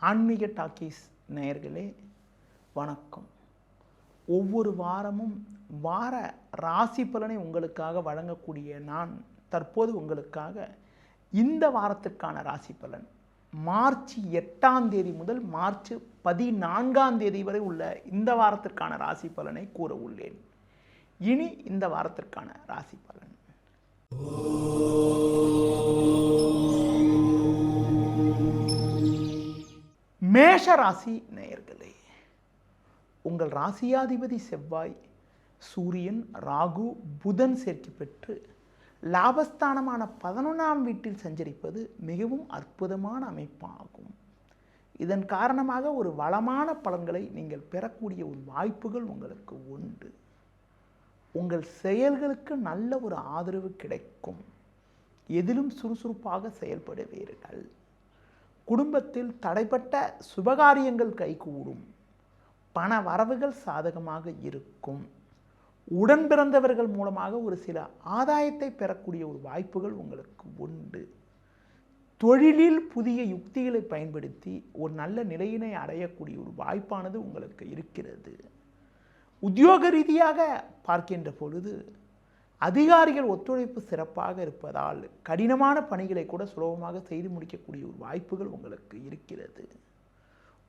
ஆன்மீக டாக்கீஸ் நேயர்களே வணக்கம். ஒவ்வொரு வாரமும் வார ராசி பலனை உங்களுக்காக வழங்கக்கூடிய நான் தற்போது உங்களுக்காக இந்த வாரத்திற்கான ராசி பலன் மார்ச் 8ஆம் தேதி முதல் மார்ச் 14ஆம் தேதி வரை உள்ள இந்த வாரத்திற்கான ராசி பலனை கூற உள்ளேன். இனி இந்த வாரத்திற்கான ராசி பலன். மேஷ ராசி நேயர்களே, உங்கள் ராசியாதிபதி செவ்வாய் சூரியன் ராகு புதன் சேர்க்கை பெற்று லாபஸ்தானமான 11ஆம் வீட்டில் சஞ்சரிப்பது மிகவும் அற்புதமான அமைப்பாகும். இதன் காரணமாக ஒரு வளமான பலன்களை நீங்கள் பெறக்கூடிய ஒரு வாய்ப்புகள் உங்களுக்கு உண்டு. உங்கள் செயல்களுக்கு நல்ல ஒரு ஆதரவு கிடைக்கும். எதிலும் சுறுசுறுப்பாக செயல்படுவீர்கள். குடும்பத்தில் தடைப்பட்ட சுபகாரியங்கள் கைகூடும். பண வரவுகள் சாதகமாக இருக்கும். உடன் பிறந்தவர்கள் மூலமாக ஒரு சில ஆதாயத்தை பெறக்கூடிய ஒரு வாய்ப்புகள் உங்களுக்கு உண்டு. தொழிலில் புதிய யுக்திகளை பயன்படுத்தி ஒரு நல்ல நிலையினை அடையக்கூடிய ஒரு வாய்ப்பானது உங்களுக்கு இருக்கிறது. உத்தியோக ரீதியாக பார்க்கின்ற பொழுது அதிகாரிகள் ஒத்துழைப்பு சிறப்பாக இருப்பதால் கடினமான பணிகளை கூட சுலபமாக செய்து முடிக்கக்கூடிய ஒரு வாய்ப்புகள் உங்களுக்கு இருக்கிறது.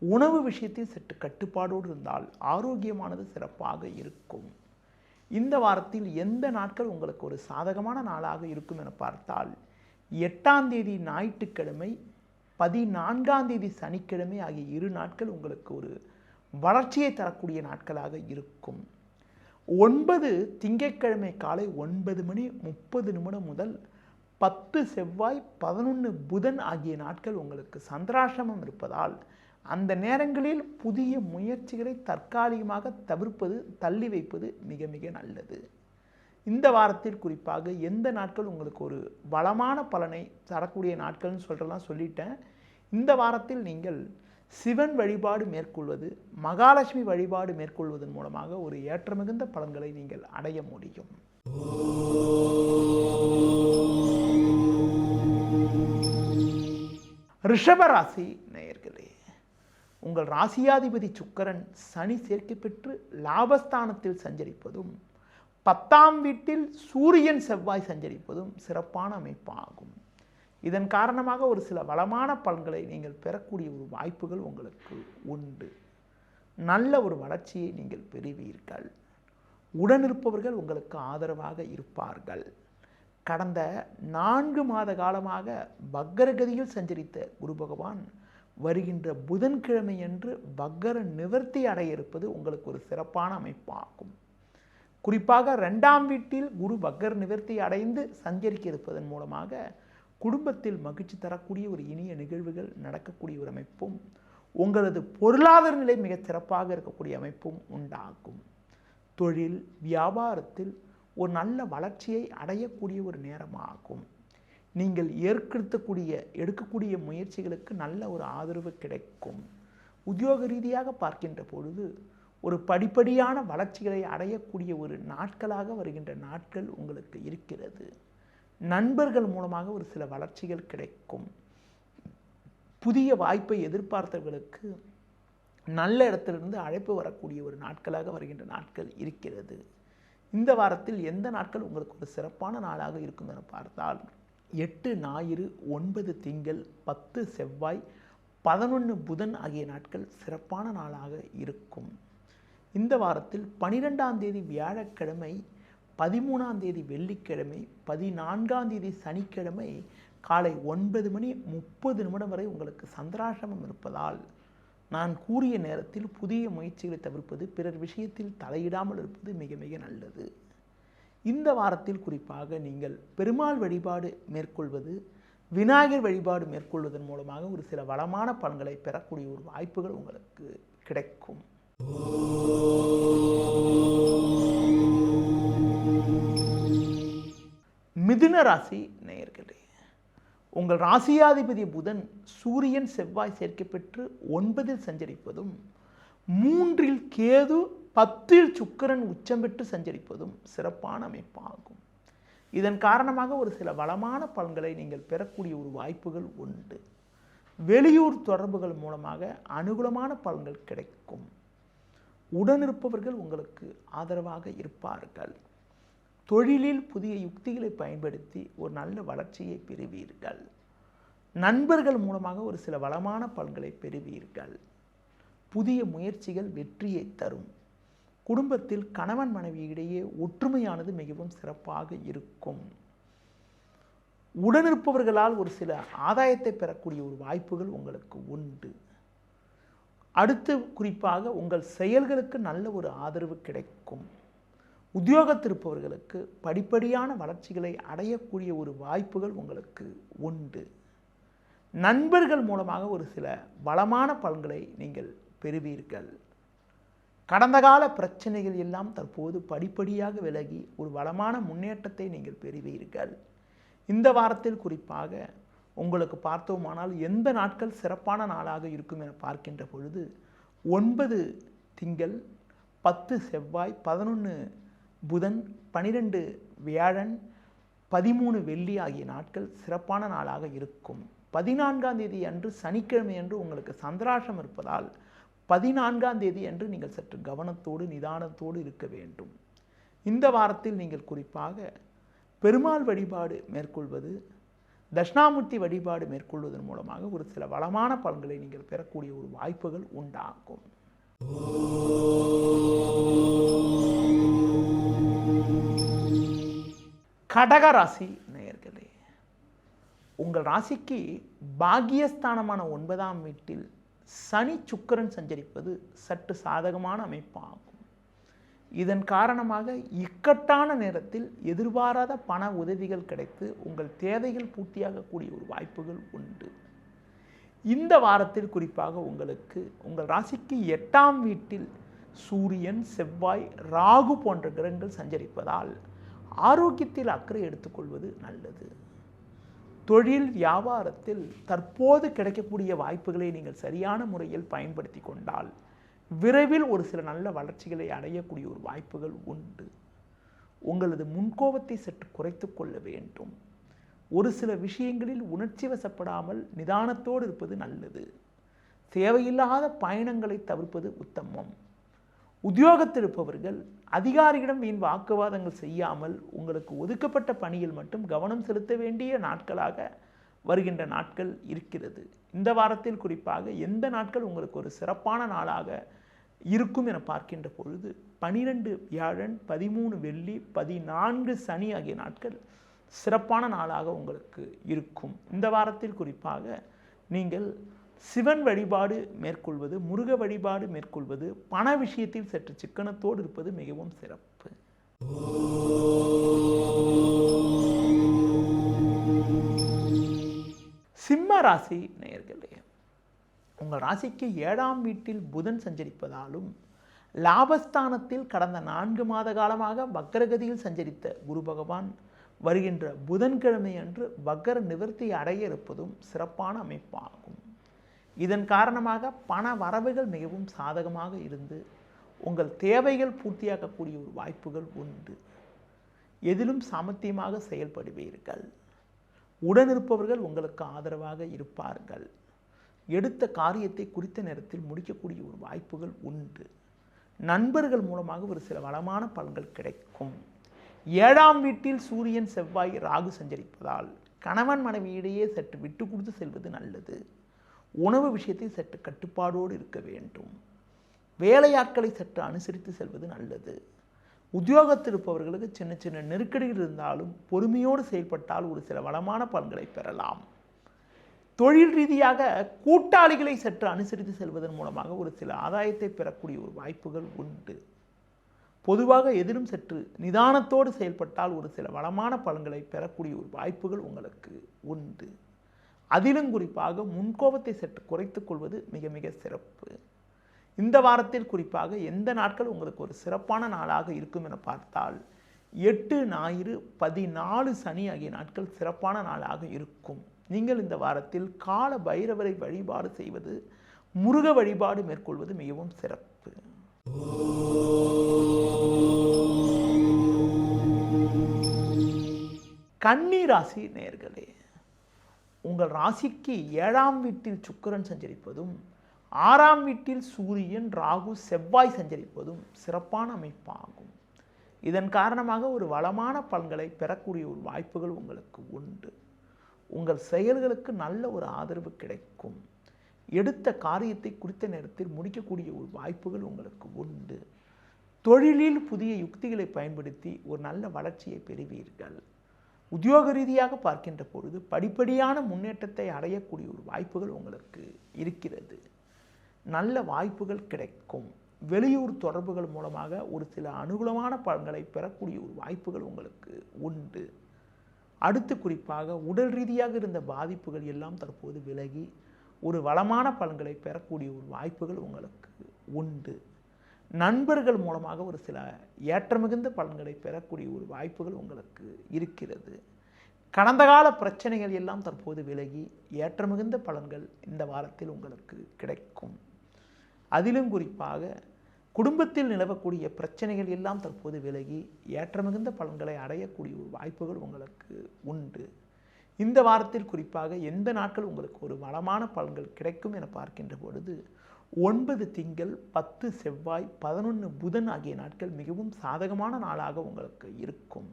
உணவு விஷயத்தில் சற்று கட்டுப்பாடோடு இருந்தால் ஆரோக்கியமானது சிறப்பாக இருக்கும். இந்த வாரத்தில் எந்த நாட்கள் உங்களுக்கு ஒரு சாதகமான நாளாக இருக்கும் என பார்த்தால் 8ஆம் தேதி ஞாயிற்றுக்கிழமை 14ஆம் தேதி சனிக்கிழமை ஆகிய 2 நாட்கள் உங்களுக்கு ஒரு வளர்ச்சியை தரக்கூடிய நாட்களாக இருக்கும். 9 திங்கட்கிழமை காலை 9:30 முதல் 10 செவ்வாய் 11 புதன் ஆகிய நாட்கள் உங்களுக்கு சந்திராசிரமம் இருப்பதால் அந்த நேரங்களில் புதிய முயற்சிகளை தற்காலிகமாக தவிர்ப்பது தள்ளி வைப்பது மிக மிக நல்லது. இந்த வாரத்தில் குறிப்பாக எந்த நாட்கள் உங்களுக்கு ஒரு வளமான பலனை தரக்கூடிய நாட்கள்னு சொல்லிட்டேன். இந்த வாரத்தில் நீங்கள் சிவன் வழிபாடு மேற்கொள்வது, மகாலட்சுமி வழிபாடு மேற்கொள்வதன் மூலமாக ஒரு ஏற்றமிகுந்த பலன்களை நீங்கள் அடைய முடியும். ரிஷபராசி நேயர்களே, உங்கள் ராசியாதிபதி சுக்கிரன் சனி சேர்க்கை பெற்று லாபஸ்தானத்தில் சஞ்சரிப்பதும் 10ஆம் வீட்டில் சூரியன் செவ்வாய் சஞ்சரிப்பதும் சிறப்பான அமைப்பாகும். இதன் காரணமாக ஒரு சில வளமான பலன்களை நீங்கள் பெறக்கூடிய ஒரு வாய்ப்புகள் உங்களுக்கு உண்டு. நல்ல ஒரு வளர்ச்சியை நீங்கள் பெறுவீர்கள். உடனிருப்பவர்கள் உங்களுக்கு ஆதரவாக இருப்பார்கள். கடந்த 4 மாத காலமாக வக்கரகதியில் சஞ்சரித்த குரு பகவான் வருகின்ற புதன்கிழமையன்று வக்கர நிவர்த்தி அடைய இருப்பது உங்களுக்கு ஒரு சிறப்பான அமைப்பாகும். குறிப்பாக 2ஆம் வீட்டில் குரு வக்கர நிவர்த்தி அடைந்து சஞ்சரிக்க இருப்பதன் மூலமாக குடும்பத்தில் மகிழ்ச்சி தரக்கூடிய ஒரு இனிய நிகழ்வுகள் நடக்கக்கூடிய ஒரு அமைப்பும், உங்களது பொருளாதார நிலை மிக சிறப்பாக இருக்கக்கூடிய அமைப்பும் உண்டாகும். தொழில் வியாபாரத்தில் ஒரு நல்ல வளர்ச்சியை அடையக்கூடிய ஒரு நேரமாகும். நீங்கள் எடுக்கக்கூடிய முயற்சிகளுக்கு நல்ல ஒரு ஆதரவு கிடைக்கும். உத்தியோக ரீதியாக பார்க்கின்ற பொழுது ஒரு படிப்படியான வளர்ச்சிகளை அடையக்கூடிய ஒரு நாட்களாக வருகின்ற நாட்கள் உங்களுக்கு இருக்கிறது. நண்பர்கள் மூலமாக ஒரு சில வளர்ச்சிகள் கிடைக்கும். புதிய வாய்ப்பை எதிர்பார்த்தவர்களுக்கு நல்ல இடத்திலிருந்து அழைப்பு வரக்கூடிய ஒரு நாட்களாக வருகின்ற நாட்கள் இருக்கிறது. இந்த வாரத்தில் எந்த நாட்கள் உங்களுக்கு ஒரு சிறப்பான நாளாக இருக்கும் என பார்த்தால் 8 ஞாயிறு 9 திங்கள் 10 செவ்வாய் 11 புதன் ஆகிய நாட்கள் சிறப்பான நாளாக இருக்கும். இந்த வாரத்தில் 12ஆம் தேதி வியாழக்கிழமை 13ஆம் தேதி வெள்ளிக்கிழமை 14ஆம் தேதி சனிக்கிழமை காலை 9:30 வரை உங்களுக்கு சந்திராசிரமம் இருப்பதால் நான் கூறிய நேரத்தில் புதிய முயற்சிகளை தவிர்ப்பது, பிறர் விஷயத்தில் தலையிடாமல் இருப்பது மிக மிக நல்லது. இந்த வாரத்தில் குறிப்பாக நீங்கள் பெருமாள் வழிபாடு மேற்கொள்வது, விநாயகர் வழிபாடு மேற்கொள்வதன் மூலமாக ஒரு சில வளமான பலன்களை பெறக்கூடிய ஒரு வாய்ப்புகள் உங்களுக்கு கிடைக்கும். மிதுன ராசி நேயர்களே, உங்கள் ராசியாதிபதி புதன் சூரியன் செவ்வாய் சேர்க்கை பெற்று 9இல் சஞ்சரிப்பதும் 3இல் கேது 10இல் சுக்கிரன் உச்சம் பெற்று சஞ்சரிப்பதும் சிறப்பான அமைப்பாகும். இதன் காரணமாக ஒரு சில வளமான பலன்களை நீங்கள் பெறக்கூடிய ஒரு வாய்ப்புகள் உண்டு. வெளியூர் தொடர்புகள் மூலமாக அனுகூலமான பலன்கள் கிடைக்கும். உடனிருப்பவர்கள் உங்களுக்கு ஆதரவாக இருப்பார்கள். தொழிலில் புதிய யுக்திகளை பயன்படுத்தி ஒரு நல்ல வளர்ச்சியை பெறுவீர்கள். நண்பர்கள் மூலமாக ஒரு சில வளமான பலன்களை பெறுவீர்கள். புதிய முயற்சிகள் வெற்றியை தரும். குடும்பத்தில் கணவன் மனைவி இடையே ஒற்றுமையானது மிகவும் சிறப்பாக இருக்கும். உடனிருப்பவர்களால் ஒரு சில ஆதாயத்தை பெறக்கூடிய ஒரு வாய்ப்புகள் உங்களுக்கு உண்டு. அடுத்து குறிப்பாக உங்கள் செயல்களுக்கு நல்ல ஒரு ஆதரவு கிடைக்கும். உத்தியோகத்திருப்பவர்களுக்கு படிப்படியான வளர்ச்சிகளை அடையக்கூடிய ஒரு வாய்ப்புகள் உங்களுக்கு உண்டு. நண்பர்கள் மூலமாக ஒரு சில வளமான பலன்களை நீங்கள் பெறுவீர்கள். கடந்த கால பிரச்சனைகள் எல்லாம் தற்போது படிப்படியாக விலகி ஒரு வளமான முன்னேற்றத்தை நீங்கள் பெறுவீர்கள். இந்த வாரத்தில் குறிப்பாக உங்களுக்கு பார்த்தோமானால் எந்த நாட்கள் சிறப்பான நாளாக இருக்கும் என பார்க்கின்ற பொழுது 9 திங்கள், 10 செவ்வாய், 11 புதன், 12 வியாழன், 13 வெள்ளி ஆகிய நாட்கள் சிறப்பான நாளாக இருக்கும். 14ஆம் தேதி அன்று சனிக்கிழமை அன்று உங்களுக்கு சந்திராஷ்டம் இருப்பதால் 14ஆம் தேதி அன்று நீங்கள் சற்று கவனத்தோடு நிதானத்தோடு இருக்க வேண்டும். இந்த வாரத்தில் நீங்கள் குறிப்பாக பெருமாள் வழிபாடு மேற்கொள்வது, தட்சிணாமூர்த்தி வழிபாடு மேற்கொள்வதன் மூலமாக ஒரு சில வளமான பலன்களை நீங்கள் பெறக்கூடிய ஒரு வாய்ப்புகள் உண்டாகும். கடகராசி நேயர்களே, உங்கள் ராசிக்கு பாக்கியஸ்தானமான 9ஆம் வீட்டில் சனி சுக்கிரன் சஞ்சரிப்பது சற்று சாதகமான அமைப்பாகும். இதன் காரணமாக இக்கட்டான நேரத்தில் எதிர்பாராத பண உதவிகள் கிடைத்து உங்கள் தேவைகள் பூர்த்தியாகக்கூடிய ஒரு வாய்ப்புகள் உண்டு. இந்த வாரத்தில் குறிப்பாக உங்களுக்கு உங்கள் ராசிக்கு 8ஆம் வீட்டில் சூரியன், செவ்வாய், ராகு போன்ற கிரகங்கள் சஞ்சரிப்பதால் ஆரோக்கியத்தில் அக்கறை எடுத்துக்கொள்வது நல்லது. தொழில் வியாபாரத்தில் தற்போது கிடைக்கக்கூடிய வாய்ப்புகளை நீங்கள் சரியான முறையில் பயன்படுத்தி கொண்டால் விரைவில் ஒரு சில நல்ல வளர்ச்சிகளை அடையக்கூடிய ஒரு வாய்ப்புகள் உண்டு. உங்களது முன்கோபத்தை சற்று குறைத்து கொள்ள வேண்டும். ஒரு சில விஷயங்களில் உணர்ச்சி வசப்படாமல் நிதானத்தோடு இருப்பது நல்லது. தேவையில்லாத பயணங்களை தவிர்ப்பது உத்தமம். உத்தியோகத்தில் இருப்பவர்கள் அதிகாரியிடம் வீண் வாக்குவாதங்கள் செய்யாமல் உங்களுக்கு ஒதுக்கப்பட்ட பணியில் மட்டும் கவனம் செலுத்த வேண்டிய நாட்களாக வருகின்ற நாட்கள் இருக்கிறது. இந்த வாரத்தில் குறிப்பாக எந்த நாட்கள் உங்களுக்கு ஒரு சிறப்பான நாளாக இருக்கும் என பார்க்கின்ற பொழுது 12 வியாழன், 13 வெள்ளி, 14 சனி ஆகிய நாட்கள் சிறப்பான நாளாக உங்களுக்கு இருக்கும். இந்த வாரத்தில் குறிப்பாக நீங்கள் சிவன் வழிபாடு மேற்கொள்வது, முருக வழிபாடு மேற்கொள்வது, பண விஷயத்தில் சற்று சிக்கனத்தோடு இருப்பது மிகவும் சிறப்பு. சிம்ம ராசி நேயர்களே, உங்கள் ராசிக்கு 7ஆம் வீட்டில் புதன் சஞ்சரிப்பதாலும் லாபஸ்தானத்தில் கடந்த 4 மாத காலமாக வக்கரகதியில் சஞ்சரித்த குரு பகவான் வருகின்ற புதன்கிழமை அன்று வக்கர நிவர்த்தி அடைய இருப்பதும் சிறப்பான அமைப்பாகும். இதன் காரணமாக பண வரவுகள் மிகவும் சாதகமாக இருந்து உங்கள் தேவைகள் பூர்த்தியாக்கக்கூடிய ஒரு வாய்ப்புகள் உண்டு. எதிலும் சாமர்த்தியமாக செயல்படுவீர்கள். உடனிருப்பவர்கள் உங்களுக்கு ஆதரவாக இருப்பார்கள். எடுத்த காரியத்தை குறித்த நேரத்தில் முடிக்கக்கூடிய ஒரு வாய்ப்புகள் உண்டு. நண்பர்கள் மூலமாக ஒரு சில வளமான பலன்கள் கிடைக்கும். 7ஆம் வீட்டில் சூரியன், செவ்வாய், ராகு சஞ்சரிப்பதால் கணவன் மனைவி இடையே சற்று விட்டு கொடுத்து செல்வது நல்லது. உணவு விஷயத்தில் சற்று கட்டுப்பாடோடு இருக்க வேண்டும். வேலையாட்களை சற்று அனுசரித்து செல்வது நல்லது. உத்தியோகத்தில் இருப்பவர்களுக்கு சின்ன சின்ன நெருக்கடிகள் இருந்தாலும் பொறுமையோடு செயல்பட்டால் ஒரு சில வளமான பலன்களை பெறலாம். தொழில் ரீதியாக கூட்டாளிகளை சற்று அனுசரித்து செல்வதன் மூலமாக ஒரு சில ஆதாயத்தை பெறக்கூடிய ஒரு வாய்ப்புகள் உண்டு. பொதுவாக எதிலும் சற்று நிதானத்தோடு செயல்பட்டால் ஒரு சில வளமான பலன்களை பெறக்கூடிய ஒரு வாய்ப்புகள் உங்களுக்கு உண்டு. அதிலும் குறிப்பாக முன்கோபத்தை சற்று குறைத்துக் கொள்வது மிக மிக சிறப்பு. இந்த வாரத்தில் குறிப்பாக எந்த நாட்கள் உங்களுக்கு ஒரு சிறப்பான நாளாக இருக்கும் என பார்த்தால் 8 ஞாயிறு, 14 சனி ஆகிய நாட்கள் சிறப்பான நாளாக இருக்கும். நீங்கள் இந்த வாரத்தில் கால பைரவரை வழிபாடு செய்வது, முருக வழிபாடு மேற்கொள்வது மிகவும் சிறப்பு. கன்னி ராசி நேயர்களே, உங்கள் ராசிக்கு 7ஆம் வீட்டில் சுக்கிரன் சஞ்சரிப்பதும் 6ஆம் வீட்டில் சூரியன் ராகு செவ்வாய் சஞ்சரிப்பதும் சிறப்பான அமைப்பாகும். இதன் காரணமாக ஒரு வளமான பலன்களை பெறக்கூடிய ஒரு வாய்ப்புகள் உங்களுக்கு உண்டு. உங்கள் செயல்களுக்கு நல்ல ஒரு ஆதரவு கிடைக்கும். எடுத்த காரியத்தை குறித்த நேரத்தில் முடிக்கக்கூடிய ஒரு வாய்ப்புகள் உங்களுக்கு உண்டு. தொழிலில் புதிய யுக்திகளை பயன்படுத்தி ஒரு நல்ல வளர்ச்சியை பெறுவீர்கள். உத்தியோக ரீதியாக பார்க்கின்ற பொழுது படிப்படியான முன்னேற்றத்தை அடையக்கூடிய ஒரு வாய்ப்புகள் உங்களுக்கு இருக்கிறது. நல்ல வாய்ப்புகள் கிடைக்கும். வெளியூர் தொடர்புகள் மூலமாக ஒரு சில அனுகூலமான பலன்களை பெறக்கூடிய ஒரு வாய்ப்புகள் உங்களுக்கு உண்டு. அடுத்து குறிப்பாக உடல் ரீதியாக இருந்த பாதிப்புகள் எல்லாம் தற்போது விலகி ஒரு வளமான பலன்களை பெறக்கூடிய ஒரு வாய்ப்புகள் உங்களுக்கு உண்டு. நண்பர்கள் மூலமாக ஒரு சில ஏற்றமிகுந்த பலன்களை பெறக்கூடிய ஒரு வாய்ப்புகள் உங்களுக்கு இருக்கிறது. கடந்த கால பிரச்சனைகள் எல்லாம் தற்போது விலகி ஏற்றமிகுந்த பலன்கள் இந்த வாரத்தில் உங்களுக்கு கிடைக்கும். அதிலும் குறிப்பாக குடும்பத்தில் நிலவக்கூடிய பிரச்சனைகள் எல்லாம் தற்போது விலகி ஏற்றமிகுந்த பலன்களை அடையக்கூடிய ஒரு வாய்ப்புகள் உங்களுக்கு உண்டு. இந்த வாரத்தில் குறிப்பாக எந்த நாட்கள் உங்களுக்கு ஒரு வளமான பலன்கள் கிடைக்கும் என பார்க்கின்ற பொழுது 9 திங்கள், 10 செவ்வாய், 11 புதன் ஆகிய நாட்கள் மிகவும் சாதகமான நாளாக உங்களுக்கு இருக்கும்.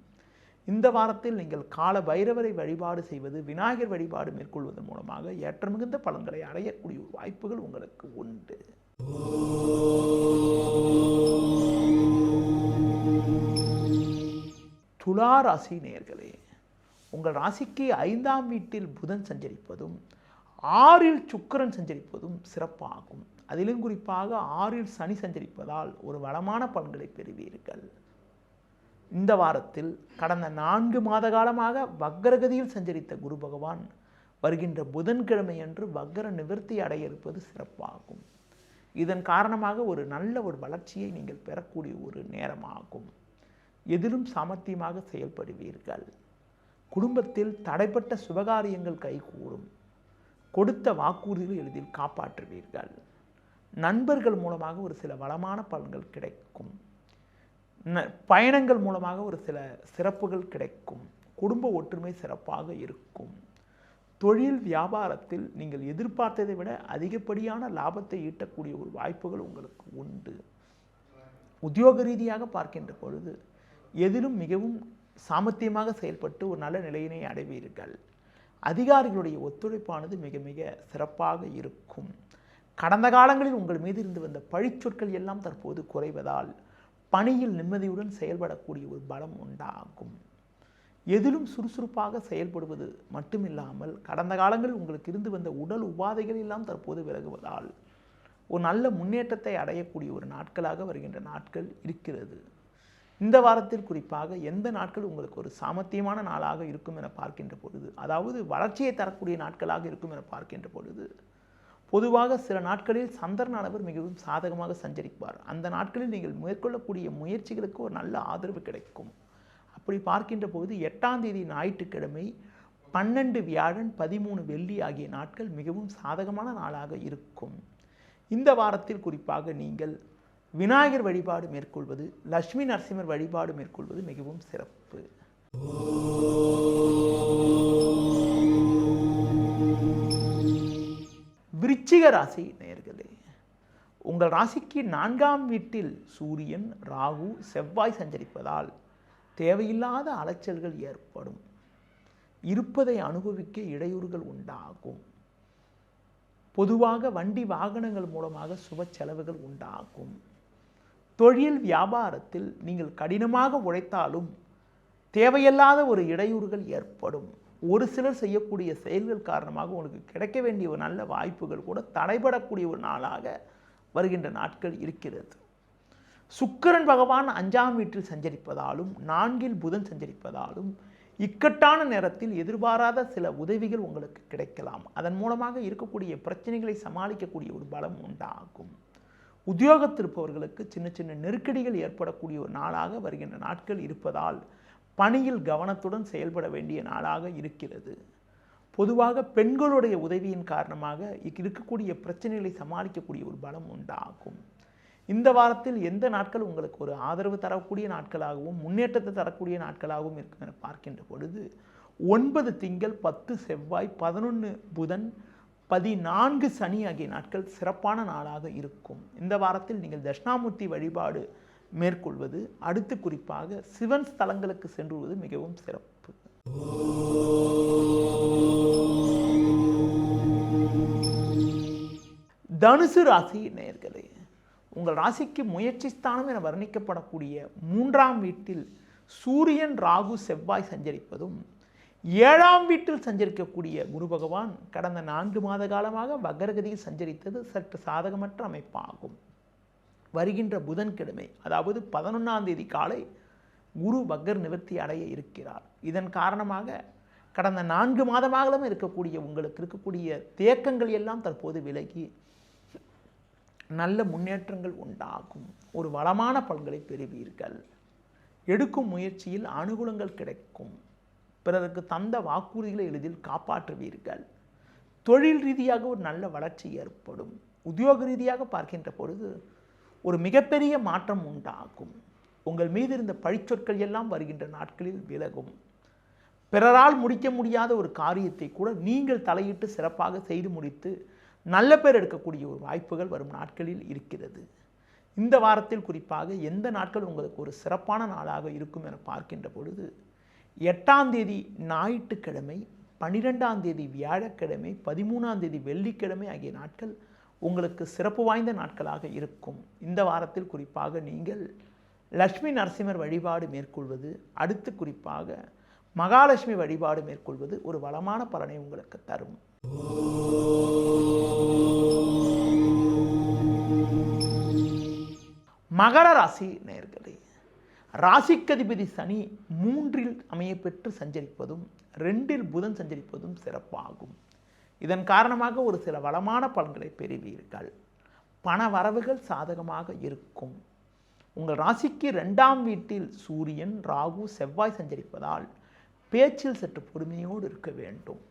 இந்த வாரத்தில் நீங்கள் கால பைரவரை வழிபாடு செய்வது, விநாயகர் வழிபாடு மேற்கொள்வதன் மூலமாக ஏற்றமிகுந்த பலன்களை அடையக்கூடிய வாய்ப்புகள் உங்களுக்கு உண்டு. துலா ராசி நேயர்களே, உங்கள் ராசிக்கு 5ஆம் வீட்டில் புதன் சஞ்சரிப்பதும் 6இல் சுக்கிரன் சஞ்சரிப்பதும் சிறப்பாகும். அதிலும் குறிப்பாக 6இல் சனி சஞ்சரிப்பதால் ஒரு வளமான பலன்களை பெறுவீர்கள். இந்த வாரத்தில் கடந்த 4 மாத காலமாக வக்ரகதியில் சஞ்சரித்த குரு பகவான் வருகின்ற புதன்கிழமை அன்று வக்ர நிவர்த்தி அடைய இருப்பது சிறப்பாகும். இதன் காரணமாக ஒரு நல்ல ஒரு வளர்ச்சியை நீங்கள் பெறக்கூடிய ஒரு நேரமாகும். எதிலும் சாமர்த்தியமாக செயல்படுவீர்கள். குடும்பத்தில் தடைப்பட்ட சுபகாரியங்கள் கைகூடும். கொடுத்த வாக்குறுதிகளை எளிதில் காப்பாற்றுவீர்கள். நண்பர்கள் மூலமாக ஒரு சில வளமான பலன்கள் கிடைக்கும். பயணங்கள் மூலமாக ஒரு சில சிறப்புகள் கிடைக்கும். குடும்ப ஒற்றுமை சிறப்பாக இருக்கும். தொழில் வியாபாரத்தில் நீங்கள் எதிர்பார்த்ததை விட அதிகப்படியான லாபத்தை ஈட்டக்கூடிய ஒரு வாய்ப்புகள் உங்களுக்கு உண்டு. உத்தியோக ரீதியாக பார்க்கின்ற பொழுது எதிலும் மிகவும் சாமர்த்தியமாக செயல்பட்டு ஒரு நல்ல நிலையினை அடைவீர்கள். அதிகாரிகளுடைய ஒத்துழைப்பானது மிக மிக சிறப்பாக இருக்கும். கடந்த காலங்களில் உங்கள் மீது இருந்து வந்த பழிச்சொற்கள் எல்லாம் தற்போது குறைவதால் பணியில் நிம்மதியுடன் செயல்படக்கூடிய ஒரு பலம் உண்டாகும். எதிலும் சுறுசுறுப்பாக செயல்படுவது மட்டுமில்லாமல் கடந்த காலங்களில் உங்களுக்கு இருந்து வந்த உடல் உபாதைகள் எல்லாம் தற்போது விலகுவதால் ஒரு நல்ல முன்னேற்றத்தை அடையக்கூடிய ஒரு நாட்களாக வருகின்ற நாட்கள் இருக்கிறது. இந்த வாரத்தில் குறிப்பாக எந்த நாட்கள் உங்களுக்கு ஒரு சாமர்த்தியமான நாளாக இருக்கும் என பார்க்கின்ற பொழுது, அதாவது வளர்ச்சியை தரக்கூடிய நாட்களாக இருக்கும் என பார்க்கின்ற பொழுது, பொதுவாக சில நாட்களில் சந்திரனானவர் மிகவும் சாதகமாக சஞ்சரிப்பார். அந்த நாட்களில் நீங்கள் மேற்கொள்ளக்கூடிய முயற்சிகளுக்கு ஒரு நல்ல ஆதரவு கிடைக்கும். அப்படி பார்க்கின்ற பொழுது 8ஆம் தேதி ஞாயிற்றுக்கிழமை, 12 வியாழன், 13 வெள்ளி ஆகிய நாட்கள் மிகவும் சாதகமான நாளாக இருக்கும். இந்த வாரத்தில் குறிப்பாக நீங்கள் விநாயகர் வழிபாடு மேற்கொள்வது, லட்சுமி நரசிம்மர் வழிபாடு மேற்கொள்வது மிகவும் சிறப்பு. விருச்சிக ராசி நேயர்களே, உங்கள் ராசிக்கு 4ஆம் வீட்டில் சூரியன், ராகு, செவ்வாய் சஞ்சரிப்பதால் தேவையில்லாத அலைச்சல்கள் ஏற்படும். இருப்பதை அனுபவிக்க இடையூறுகள் உண்டாகும். பொதுவாக வண்டி வாகனங்கள் மூலமாக சுப செலவுகள் உண்டாகும். தொழில் வியாபாரத்தில் நீங்கள் கடினமாக உழைத்தாலும் தேவையில்லாத ஒரு இடையூறுகள் ஏற்படும். ஒரு சிலர் செய்யக்கூடிய செயல்கள் காரணமாக உங்களுக்கு கிடைக்க வேண்டிய ஒரு நல்ல வாய்ப்புகள் கூட தடைபடக்கூடிய ஒரு நாளாக வருகின்ற நாட்கள் இருக்கிறது. சுக்கிரன் பகவான் 5ஆம் வீட்டில் சஞ்சரிப்பதாலும் 4இல் புதன் சஞ்சரிப்பதாலும் இக்கட்டான நேரத்தில் எதிர்பாராத சில உதவிகள் உங்களுக்கு கிடைக்கலாம். அதன் மூலமாக இருக்கக்கூடிய பிரச்சனைகளை சமாளிக்கக்கூடிய ஒரு பலம் உண்டாகும். உத்தியோகத்திருப்பவர்களுக்கு சின்ன சின்ன நெருக்கடிகள் ஏற்படக்கூடிய ஒரு நாளாக வருகின்ற நாட்கள் இருப்பதால் பணியில் கவனத்துடன் செயல்பட வேண்டிய நாளாக இருக்கிறது. பொதுவாக பெண்களுடைய உதவியின் காரணமாக இருக்கக்கூடிய பிரச்சனைகளை சமாளிக்கக்கூடிய ஒரு பலம் உண்டாகும். இந்த வாரத்தில் எந்த நாட்கள் உங்களுக்கு ஒரு ஆதரவு தரக்கூடிய நாட்களாகவும் முன்னேற்றத்தை தரக்கூடிய நாட்களாகவும் இருக்கும் என பார்க்கின்ற பொழுது 9 திங்கள், 10 செவ்வாய், 11 புதன், 14 சனி ஆகிய நாட்கள் சிறப்பான நாளாக இருக்கும். இந்த வாரத்தில் நீங்கள் தட்சிணாமூர்த்தி வழிபாடு மேற்கொள்வது, அடுத்து குறிப்பாக சிவன் ஸ்தலங்களுக்கு சென்றுவது மிகவும் சிறப்பு. தனுசு ராசி நேயர்களே, உங்கள் ராசிக்கு முயற்சி ஸ்தானம் என வர்ணிக்கப்படக்கூடிய 3ஆம் வீட்டில் சூரியன், ராகு, செவ்வாய் சஞ்சரிப்பதும் 7ஆம் வீட்டில் சஞ்சரிக்கக்கூடிய குரு பகவான் கடந்த 4 மாத காலமாக வக்ரகதியில் சஞ்சரித்தது சற்று சாதகமற்ற அமைப்பாகும். வருகின்ற புதன்கிழமை, அதாவது 11ஆம் தேதி காலை குரு வக்ர நிவர்த்தி அடைய இருக்கிறார். இதன் காரணமாக கடந்த 4 மாதமாகவும் இருக்கக்கூடிய உங்களுக்கு இருக்கக்கூடிய தேக்கங்கள் எல்லாம் தற்போது விலகி நல்ல முன்னேற்றங்கள் உண்டாகும். ஒரு வளமான பலன்களை பெறுவீர்கள். எடுக்கும் முயற்சியில் அனுகூலங்கள் கிடைக்கும். பிறருக்கு தந்த வாக்குறுதிகளை எளிதில் காப்பாற்றுவீர்கள். தொழில் ரீதியாக ஒரு நல்ல வளர்ச்சி ஏற்படும். உத்தியோக ரீதியாக பார்க்கின்ற பொழுது ஒரு மிகப்பெரிய மாற்றம் உண்டாகும். உங்கள் மீது இருந்த பழிச்சொற்கள் எல்லாம் வருகின்ற நாட்களில் விலகும். பிறரால் முடிக்க முடியாத ஒரு காரியத்தை கூட நீங்கள் தலையிட்டு சிறப்பாக செய்து முடித்து நல்ல பேர் எடுக்கக்கூடிய ஒரு வாய்ப்புகள் வரும் நாட்களில் இருக்கிறது. இந்த வாரத்தில் குறிப்பாக எந்த நாட்கள் உங்களுக்கு ஒரு சிறப்பான நாளாக இருக்கும் என பார்க்கின்ற பொழுது 8ஆம் தேதி ஞாயிற்றுக்கிழமை, 12ஆம் தேதி வியாழக்கிழமை, 13ஆம் தேதி வெள்ளிக்கிழமை ஆகிய நாட்கள் உங்களுக்கு சிறப்பு வாய்ந்த நாட்களாக இருக்கும். இந்த வாரத்தில் குறிப்பாக நீங்கள் லட்சுமி நரசிம்மர் வழிபாடு மேற்கொள்வது, அடுத்து குறிப்பாக மகாலட்சுமி வழிபாடு மேற்கொள்வது ஒரு வளமான பலனை உங்களுக்கு தரும். மகர ராசி நேயர்களே, ராசிக்கதிபதி சனி 3இல் அமையப்பெற்று சஞ்சரிப்பதும் 2இல் புதன் சஞ்சரிப்பதும் சிறப்பாகும். இதன் காரணமாக ஒரு சில வளமான பலன்களை பெறுவீர்கள். பண வரவுகள் சாதகமாக இருக்கும். உங்கள் ராசிக்கு 2ஆம் வீட்டில் சூரியன், ராகு, செவ்வாய் சஞ்சரிப்பதால் பேச்சில் சற்று பொறுமையோடு இருக்க வேண்டும்.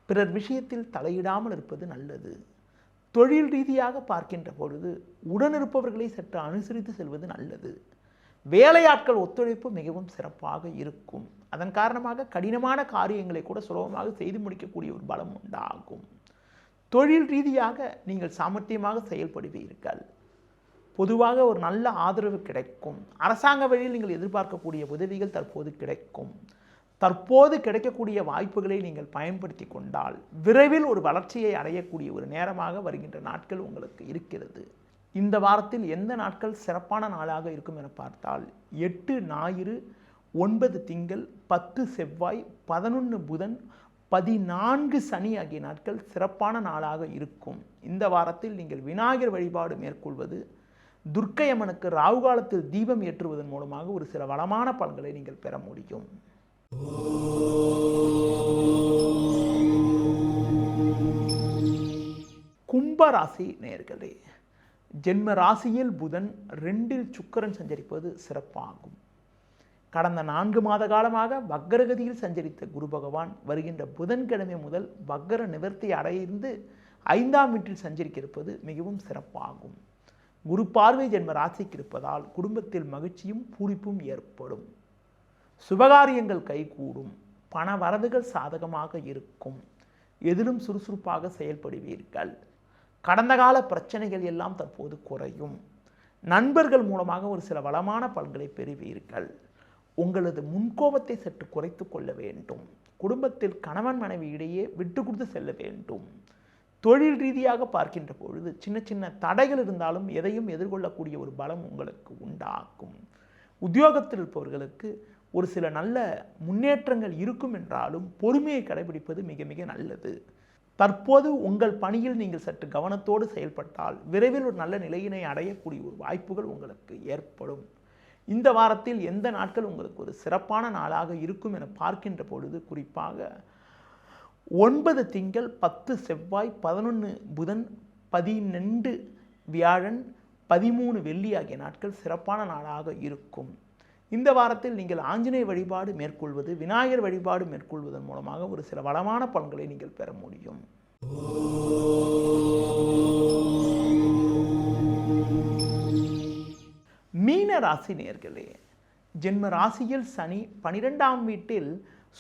பிறர் விஷயத்தில் தலையிடாமல் இருப்பது நல்லது. தொழில் ரீதியாக பார்க்கின்ற பொழுது உடனிருப்பவர்களை சற்று அனுசரித்து செல்வது நல்லது. வேலையாட்கள் ஒத்துழைப்பு மிகவும் சிறப்பாக இருக்கும். அதன் காரணமாக கடினமான காரியங்களை கூட சுலபமாக செய்து முடிக்கக்கூடிய ஒரு பலம் உண்டாகும். தொழில் ரீதியாக நீங்கள் சாமர்த்தியமாக செயல்படுவீர்கள். பொதுவாக ஒரு நல்ல ஆதரவு கிடைக்கும். அரசாங்க வழியில் நீங்கள் எதிர்பார்க்கக்கூடிய உதவிகள் தற்போது கிடைக்கும். தற்போது கிடைக்கக்கூடிய வாய்ப்புகளை நீங்கள் பயன்படுத்தி கொண்டால் விரைவில் ஒரு வளர்ச்சியை அடையக்கூடிய ஒரு நேரமாக வருகின்ற நாட்கள் உங்களுக்கு இருக்கிறது. இந்த வாரத்தில் எந்த நாட்கள் சிறப்பான நாளாக இருக்கும் என பார்த்தால் 8 ஞாயிறு, 9 திங்கள், 10 செவ்வாய், 11 புதன், 14 சனி ஆகிய நாட்கள் சிறப்பான நாளாக இருக்கும். இந்த வாரத்தில் நீங்கள் விநாயகர் வழிபாடு மேற்கொள்வது, துர்க்கை அம்மனுக்கு ராகு காலத்தில் தீபம் ஏற்றுவதன் மூலமாக ஒரு சில வளமான பலன்களை நீங்கள் பெற முடியும். கும்பராசி நேயர்களே, ஜென்ம ராசியில் புதன், 2இல் சுக்கிரன் சஞ்சரிப்பது சிறப்பாகும். கடந்த 4 மாத காலமாக வக்ரகதியில் சஞ்சரித்த குரு பகவான் வருகின்ற புதன்கிழமை முதல் வக்ர நிவர்த்தி அடைந்து 5ஆம் வீட்டில் சஞ்சரிக்கிருப்பது மிகவும் சிறப்பாகும். குரு பார்வை ஜென்ம ராசிக்கு இருப்பதால் குடும்பத்தில் மகிழ்ச்சியும் பூரிப்பும் ஏற்படும். சுபகாரியங்கள் கைகூடும். பண வரவுகள் சாதகமாக இருக்கும். எதிலும் சுறுசுறுப்பாக செயல்படுவீர்கள். கடந்த கால பிரச்சனைகள் எல்லாம் தற்போது குறையும். நண்பர்கள் மூலமாக ஒரு சில வளமான பலன்களை பெறுவீர்கள். உங்களது முன்கோபத்தை சற்று குறைத்து கொள்ள வேண்டும். குடும்பத்தில் கணவன் மனைவி இடையே விட்டு கொடுத்து செல்ல வேண்டும். தொழில் ரீதியாக பார்க்கின்ற பொழுது சின்ன சின்ன தடைகள் இருந்தாலும் எதையும் எதிர்கொள்ளக்கூடிய ஒரு பலம் உங்களுக்கு உண்டாகும். உத்தியோகத்தில் இருப்பவர்களுக்கு ஒரு சில நல்ல முன்னேற்றங்கள் இருக்கும் என்றாலும் பொறுமையை கடைபிடிப்பது மிக மிக நல்லது. தற்போது உங்கள் பணியில் நீங்கள் சற்று கவனத்தோடு செயல்பட்டால் விரைவில் ஒரு நல்ல நிலையினை அடையக்கூடிய ஒரு வாய்ப்புகள் உங்களுக்கு ஏற்படும். இந்த வாரத்தில் எந்த நாட்கள் உங்களுக்கு ஒரு சிறப்பான நாளாக இருக்கும் என பார்க்கின்ற பொழுது குறிப்பாக 9 திங்கள், 10 செவ்வாய், 11 புதன், 12 வியாழன், 13 வெள்ளி ஆகிய நாட்கள் சிறப்பான நாளாக இருக்கும். இந்த வாரத்தில் நீங்கள் ஆஞ்சநேய வழிபாடு மேற்கொள்வது, விநாயகர் வழிபாடு மேற்கொள்வதன் மூலமாக ஒரு சில வளமான பலன்களை நீங்கள் பெற முடியும். மீன ராசி நேயர்களே, ஜென்ம ராசியில் சனி, 12ஆம் வீட்டில்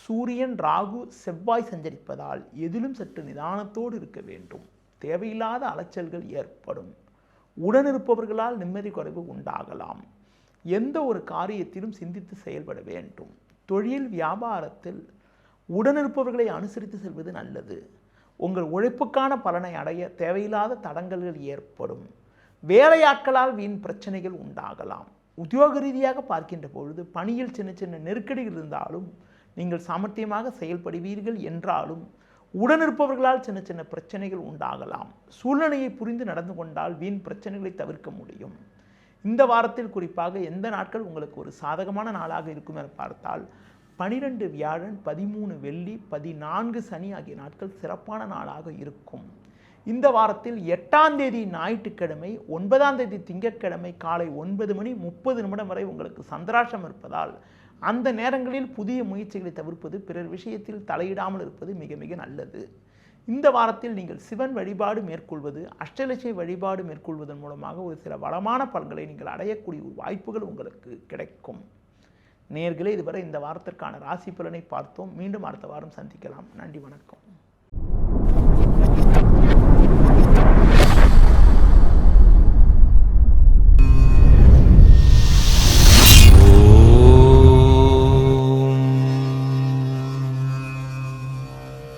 சூரியன், ராகு, செவ்வாய் சஞ்சரிப்பதால் எதிலும் சற்று நிதானத்தோடு இருக்க வேண்டும். தேவையில்லாத அலைச்சல்கள் ஏற்படும். உடனிருப்பவர்களால் நிம்மதி குறைவு உண்டாகலாம். எந்த ஒரு காரியத்திலும் சிந்தித்து செயல்பட வேண்டும். தொழில் வியாபாரத்தில் உடனிருப்பவர்களை அனுசரித்து செல்வது நல்லது. உங்கள் உழைப்புக்கான பலனை அடைய தேவையில்லாத தடங்கல்கள் ஏற்படும். வேலையாட்களால் வீண் பிரச்சனைகள் உண்டாகலாம். உத்தியோக ரீதியாக பார்க்கின்ற பொழுது பணியில் சின்ன சின்ன நெருக்கடிகள் இருந்தாலும் நீங்கள் சாமர்த்தியமாக செயல்படுவீர்கள் என்றாலும் உடனிருப்பவர்களால் சின்ன சின்ன பிரச்சனைகள் உண்டாகலாம். சூழ்நிலையை புரிந்து நடந்து கொண்டால் வீண் பிரச்சனைகளை தவிர்க்க முடியும். இந்த வாரத்தில் குறிப்பாக எந்த நாட்கள் உங்களுக்கு ஒரு சாதகமான நாளாக இருக்கும் என பார்த்தால் 12 வியாழன், 13 வெள்ளி, 14 சனி ஆகிய நாட்கள் சிறப்பான நாளாக இருக்கும். இந்த வாரத்தில் 8ஆம் தேதி ஞாயிற்றுக்கிழமை, 9ஆம் தேதி திங்கட்கிழமை காலை 9:30 வரை உங்களுக்கு சந்திராஷ்டம் இருப்பதால் அந்த நேரங்களில் புதிய முயற்சிகளை தவிர்ப்பது, பிறர் விஷயத்தில் தலையிடாமல் இருப்பது மிக மிக நல்லது. இந்த வாரத்தில் நீங்கள் சிவன் வழிபாடு மேற்கொள்வது, அஷ்டலட்சுமி வழிபாடு மேற்கொள்வதன் மூலமாக ஒரு சில வளமான பலன்களை நீங்கள் அடையக்கூடிய வாய்ப்புகள் உங்களுக்கு கிடைக்கும். நேயர்களே, இதுவரை இந்த வாரத்திற்கான ராசி பலனை பார்த்தோம். மீண்டும் அடுத்த வாரம் சந்திக்கலாம். நன்றி, வணக்கம்.